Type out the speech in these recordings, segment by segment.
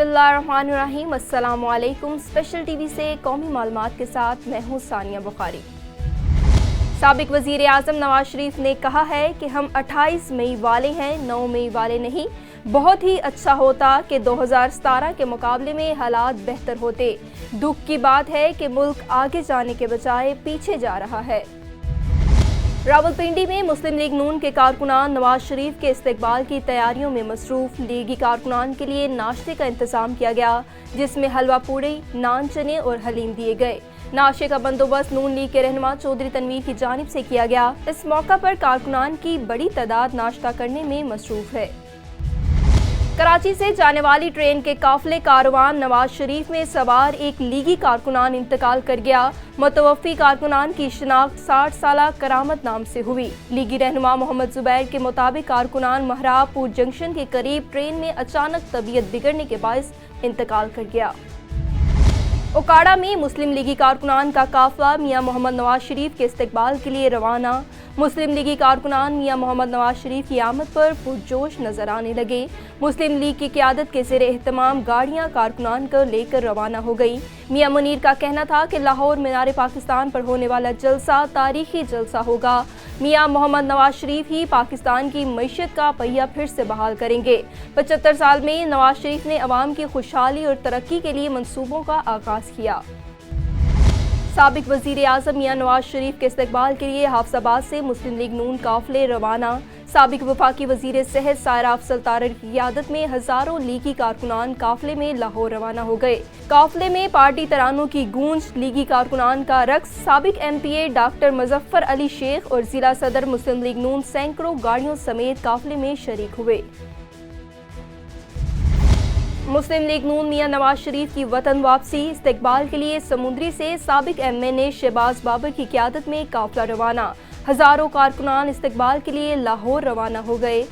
बिस्मिल्लाहिर्रहमानिर्रहीम। अस्सलाम वालेकुम। स्पेशल टीवी से कौमी मालूमात के साथ मैं हूँ सानिया बुखारी। साबिक वजीर आज़म नवाज शरीफ ने कहा है कि हम 28 मई वाले हैं, 9 मई वाले नहीं। बहुत ही अच्छा होता कि 2017 के मुकाबले में हालात बेहतर होते। दुख की बात है कि मुल्क आगे जाने के बजाय पीछे जा रहा है। रावलपिंडी में मुस्लिम लीग नून के कारकुनान नवाज शरीफ के इस्तकबाल की तैयारियों में मसरूफ। लीगी कारकुनान के लिए नाश्ते का इंतजाम किया गया, जिसमें हलवा पूड़ी, नान चने और हलीम दिए गए। नाश्ते का बंदोबस्त नून लीग के रहनुमा चौधरी तनवीर की जानिब से किया गया। इस मौका पर कारकुनान की बड़ी तादाद नाश्ता करने में मसरूफ है। कराची से जाने वाली ट्रेन के काफिले कारवान नवाज शरीफ में सवार एक लीगी कारकुनान इंतकाल कर गया। मुतवफ़ी कारकुनान की शिनाख्त 60 साला करामत नाम से हुई। लीगी रहनुमा मोहम्मद जुबैर के मुताबिक कारकुनान महराबपुर जंक्शन के करीब ट्रेन में अचानक तबीयत बिगड़ने के बायस इंतकाल कर गया। उकाड़ा में मुस्लिम लीगी कारकुनान का काफिला मियां मोहम्मद नवाज शरीफ के इस्तकबाल के लिए रवाना। मुस्लिम लीगी कारकुनान मियां मोहम्मद नवाज शरीफ की आमद पर पुरजोश नजर आने लगे। मुस्लिम लीग की क़यादत के ज़ेरे एहतमाम गाड़ियां कारकुनान को लेकर रवाना हो गई। मियां मुनीर का कहना था कि लाहौर मीनार पाकिस्तान पर होने वाला जलसा तारीखी जलसा होगा। मियां मोहम्मद नवाज शरीफ ही पाकिस्तान की मईशत का पहिया फिर से बहाल करेंगे। 75 साल में नवाज शरीफ ने अवाम की खुशहाली और तरक्की के लिए मंसूबों का आगाज किया। साबिक वजीर आज़म मियां नवाज शरीफ के इस्तकबाल के लिए हाफिजाबाद से मुस्लिम लीग नून काफिले रवाना। साबिक वफाकी वजीर सेहत सायरा अफजल तारर की क़यादत में हज़ारों लीगी कारकुनान काफिले में लाहौर रवाना हो गए। काफिले में पार्टी तरानों की गूंज, लीगी कारकुनान का रक्स, साबिक MPA डॉक्टर मुजफ्फर अली शेख और जिला सदर मुस्लिम लीग नून सैकड़ों गाड़ियों समेत काफिले में शरीक हुए। मुस्लिम लीग नून मियां नवाज शरीफ की वतन वापसी इस्तकबाल के लिए समुंदरी से साबिक MNA शहबाज बाबर की क़यादत में काफिला रवाना। हजारों कारकुनान इस्तकबाल के लिए लाहौर रवाना हो गए।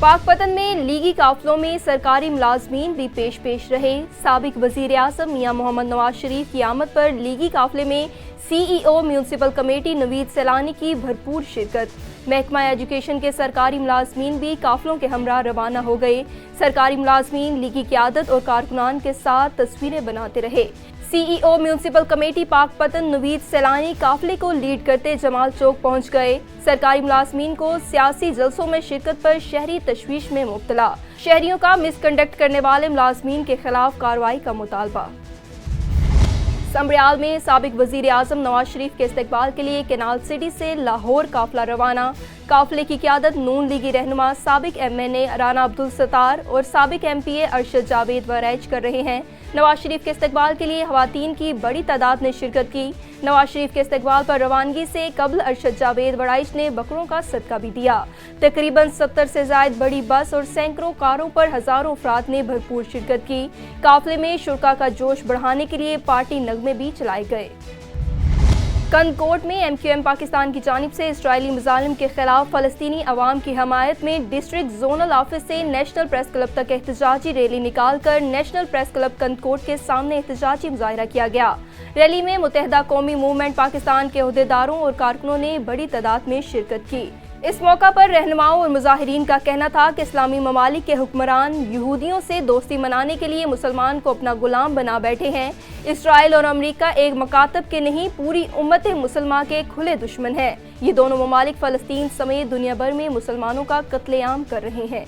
पाकपतन में लीगी काफिलों में सरकारी मुलाजमीन भी पेश रहे। साबिक वजीर आज़म मियां मोहम्मद नवाज शरीफ की आमद पर लीगी काफिले में CEO म्यूनसिपल कमेटी नवीद सैलानी की भरपूर शिरकत। महकमा एजुकेशन के सरकारी मुलाजमीन भी काफिलों के हमरा रवाना हो गए। सरकारी मुलाजमीन लीगी क़यादत और कारकुनान के साथ तस्वीरें बनाते रहे। CEO municipal committee Pakpattan Naveed सैलानी काफिले को लीड करते जमाल चौक पहुंच गए। सरकारी मुलाजमीन को सियासी जलसों में शिरकत पर शहरी तशवीश में मुब्तला। शहरियों का मिसकंडक्ट करने वाले मुलाजमीन के खिलाफ कार्रवाई का मुतालबा। समरियाल में साबिक वजीर आज़म नवाज शरीफ के इस्तकबाल के लिए केनाल सिटी से लाहौर काफिला रवाना। काफिले की क़यादत नून लीगी रहनुमा साबिक MNA राना अब्दुल सत्तार और साबिक MPA अरशद जावेद वरैच कर रहे हैं। नवाज शरीफ के इस्तकबाल के लिए खवातीन की बड़ी तादाद ने शिरकत की। नवाज शरीफ के इस्तकबाल पर रवानगी से कबल अरशद जावेद वरैच ने बकरों का सदका भी दिया। तकरीबन 70 से ज़ायद बड़ी बस और सैकड़ों कारों पर हजारों अफराद ने भरपूर शिरकत की। काफिले में शुरका का जोश बढ़ाने के लिए पार्टी नगमे भी चलाए गए। कनकोट में MQM पाकिस्तान की जानिब से इसराइली मुजालिम के खिलाफ फलस्तीनी अवाम की हमायत में डिस्ट्रिक्ट जोनल ऑफिस से नेशनल प्रेस क्लब तक एहतजाजी रैली निकाल कर नेशनल प्रेस क्लब कनकोट के सामने एहतजाजी मुजाहिरा किया गया। रैली में मुत्तहिदा कौमी मूवमेंट पाकिस्तान के अहदेदारों और कारकुनों ने बड़ी तादाद में शिरकत की। इस मौका पर रहनुमाओं और मुजाहिरीन का कहना था कि इस्लामी ममालिक के हुक्मरान यहूदियों से दोस्ती मनाने के लिए मुसलमान को अपना गुलाम बना बैठे हैं। इसराइल और अमेरिका एक मकातब के नहीं, पूरी उम्मत मुसलमान के खुले दुश्मन हैं। ये दोनों ममालिक फ़लस्तीन समेत दुनिया भर में मुसलमानों का कत्लेआम कर रहे हैं।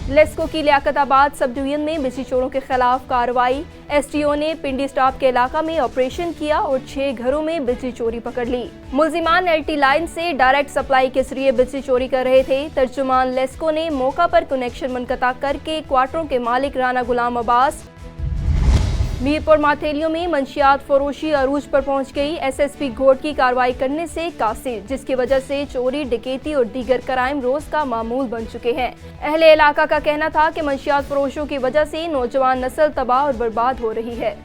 लेस्को की लियाकताबाद सब डिवीजन में बिजली चोरों के खिलाफ कार्रवाई। STO ने पिंडी स्टॉप के इलाका में ऑपरेशन किया और 6 घरों में बिजली चोरी पकड़ ली। मुलजिमान LT लाइन से डायरेक्ट सप्लाई के जरिए बिजली चोरी कर रहे थे। तर्जुमान लेस्को ने मौका पर कनेक्शन मुनक़ता करके क्वार्टरों के मालिक राना गुलाम अब्बास मीरपुर माथेलियों में मंशियात फरोशी अरूज पर पहुंच गई। SSP घोट की कार्रवाई करने से कासिर, जिसकी वजह से चोरी, डकैती और दीगर क्राइम रोज का मामूल बन चुके हैं। अहले इलाका का कहना था कि मंशियात फरोशों की वजह से नौजवान नस्ल तबाह और बर्बाद हो रही है।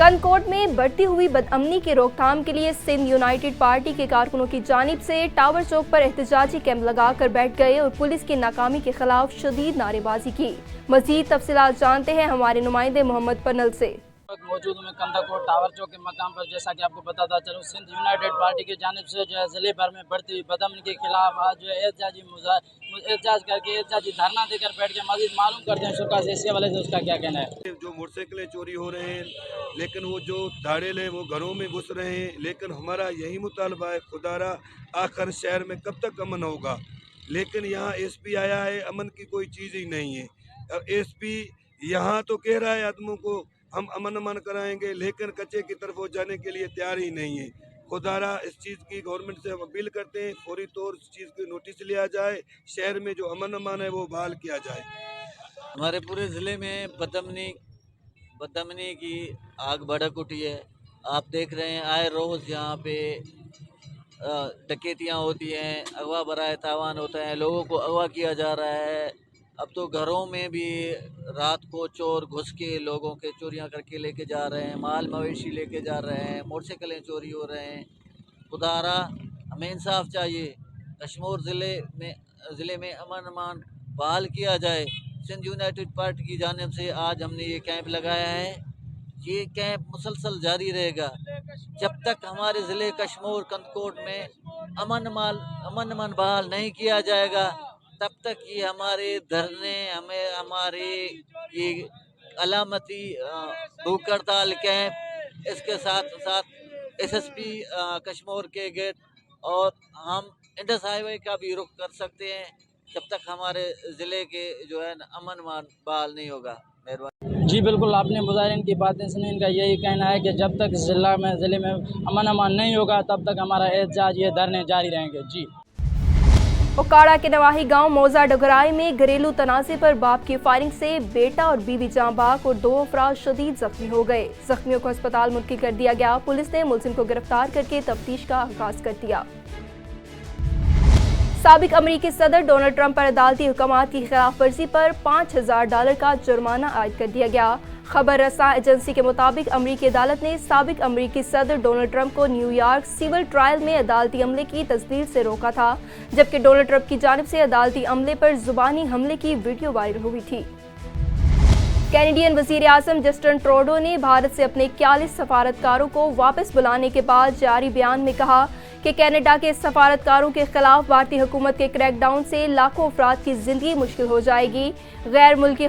कनकोट में बढ़ती हुई बदअमनी की रोकथाम के लिए सिंध यूनाइटेड पार्टी के कारकुनों की जानिब से टावर चौक पर एहतजाजी कैंप लगाकर बैठ गए और पुलिस की नाकामी के खिलाफ शदीद नारेबाजी की। मजीद तफसीलात जानते हैं हमारे नुमाइंदे मोहम्मद पनल से। मौजूद हूँ मैं कंदाकोट टावर चौक के मकाम पर। जैसा कि आपको बताता चलूँ, सिंध यूनाइटेड पार्टी की जानिब से जो है ज़िले भर में बढ़ती हुई बदअमनी के खिलाफ आज जो है एहतजाज करके एहतजाजी धरना देकर बैठ के मज़ीद मालूम करते हैं शुक्र से, इसके हवाले से उसका क्या कहना है। जो मोटरसाइकिलें चोरी हो रहे हैं, लेकिन वो जो धाड़ेल है वो घरों में घुस रहे हैं, लेकिन हमारा यही मुतालबा है खुदारा आखिर शहर में कब तक अमन होगा। लेकिन यहाँ एसपी आया है, अमन की कोई चीज़ ही नहीं है। अब एसपी यहाँ तो कह रहा है आदमों को हम अमन कराएंगे, लेकिन कच्चे की तरफ वो जाने के लिए तैयार ही नहीं है। खुदारा इस चीज़ की गवर्नमेंट से हम अपील करते हैं, फौरी तौर इस चीज़ की नोटिस लिया जाए, शहर में जो अमन है वो बहाल किया जाए। हमारे पूरे ज़िले में बदअमनी की आग भड़क उठी है। आप देख रहे हैं आए रोज़ यहाँ पे डकैतियाँ होती हैं, अगवा बराए तावान होता है, लोगों को अगवा किया जा रहा है। अब तो घरों में भी रात को चोर घुस के लोगों के चोरियां करके लेके जा रहे हैं, माल मवेशी लेके जा रहे हैं, मोटरसाइकिलें चोरी हो रहे हैं। खुदारा हमें इंसाफ चाहिए, कश्मीर ज़िले में अमन अमान बहाल किया जाए। सिंध यूनाइटेड पार्टी की जानिब से आज हमने ये कैंप लगाया है। ये कैंप मुसलसल जारी रहेगा जब तक हमारे ज़िले कश्मीर कंदकोट में अमन बहाल नहीं किया जाएगा, तब तक ये हमारे धरने हमारे ये अलामती भूख हड़ताल कैंप, इसके साथ साथ एसएसपी कश्मीर के गेट और हम इंडस हाईवे का भी रुख कर सकते हैं जब तक हमारे ज़िले के जो है अमन बहाल नहीं होगा। मेहरबानी। जी बिल्कुल, आपने मुजाहिरीन की बातें सुनी। इनका यही कहना है कि जब तक ज़िले में अमन अमान नहीं होगा तब तक हमारा एहतजाज ये धरने जारी रहेंगे। जी। ओकाड़ा के नवाही गांव मौजा डगराई में घरेलू तनाज़े पर बाप की फायरिंग से बेटा और बीवी जाँ बाक और 2 अफराद शदीद जख्मी हो गए। जख्मियों को अस्पताल मुंतकिल कर दिया गया। पुलिस ने मुलजिम को गिरफ्तार करके तफ्तीश का आगाज कर दिया। साबिक अमरीकी सदर डोनाल्ड ट्रंप पर अदालती हुक्मात की खिलाफ वर्जी पर $5000 का जुर्माना आयद कर दिया गया। खबर रसा एजेंसी के मुताबिक अमरीकी अदालत ने साबिक अमरीकी सदर डोनाल्ड ट्रंप को न्यूयॉर्क सिविल ट्रायल में अदालती अमले की तस्दीर से रोका था, जबकि डोनाल्ड ट्रंप की जानिब से अदालती अमले पर जुबानी हमले की वीडियो वायरल हुई थी। कैनेडियन वज़ीर आज़म जस्टिन ट्रूडो ने भारत से अपने 41 सफारतकारों को वापस बुलाने के बाद जारी बयान में कहा कि कनाडा के सफारतकारों के खिलाफ भारतीय हुकूमत के क्रैकडाउन से लाखों अफराद की जिंदगी मुश्किल हो जाएगी। गैर मुल्की